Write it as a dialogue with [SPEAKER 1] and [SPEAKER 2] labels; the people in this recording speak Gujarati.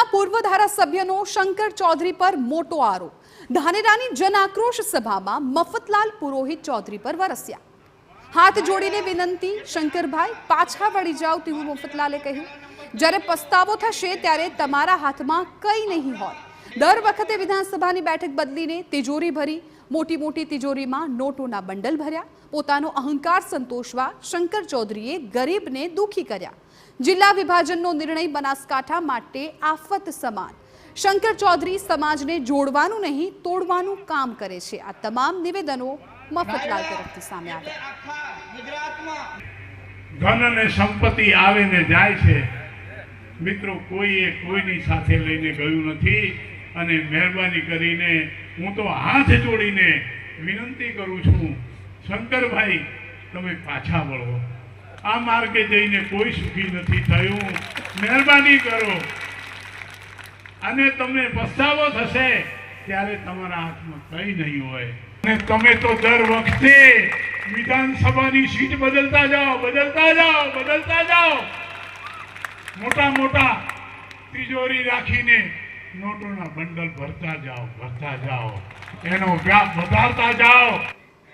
[SPEAKER 1] ભાજપના પૂર્વ ધારાસભ્યનો શંકર ચૌધરી પર મોટો આરોપ। ધાનેરાની જન આક્રોશ સભામાં મફતલાલ પુરોહિત ચૌધરી પર વરસ્યા। હાથ જોડીને વિનંતી, શંકરભાઈ પાછા વળી જાઓ તેવું મફતલાલે કહ્યું। જ્યારે પસ્તાવો થશે ત્યારે તમારા હાથમાં કંઈ નહીં હોય। દર વખતે વિધાનસભાની બેઠક બદલીને તિજોરી ભરી, મોટી મોટી તિજોરીમાં નોટોના બંડલ ભર્યા। પોતાનો અહંકાર સંતોષવા શંકર ચૌધરીએ ગરીબને દુખી કર્યા। જિલ્લા વિભાજનનો નિર્ણય બનાસકાંઠા માટે આફત સમાન। શંકર ચૌધરી સમાજને જોડવાનું નહીં તોડવાનું કામ કરે છે। આ તમામ નિવેદનો મફતલાલ તરફથી સામે આવ્યા।
[SPEAKER 2] ધન અને સંપત્તિ આવે ને જાય છે મિત્રો, કોઈએ કોઈની સાથે લઈને ગયું નથી। અને મહેરબાની કરીને હું તો હાથ જોડીને વિનંતી કરું છું, શંકરભાઈ તમે પાછા વળો। આ માર્ગે જઈને કોઈ સુખી નથી થયું। મહેરબાની કરો, અને તમને પસ્તાવો થશે ત્યારે તમારા હાથમાં કંઈ નહીં હોય। અને તમે તો દર વખતે વિધાનસભાની સીટ બદલતા જાઓ। મોટા મોટા તિજોરી રાખીને નોટોના બંડલ ભરતા જાઓ। એનો વ્યાપ વધારતા જાઓ।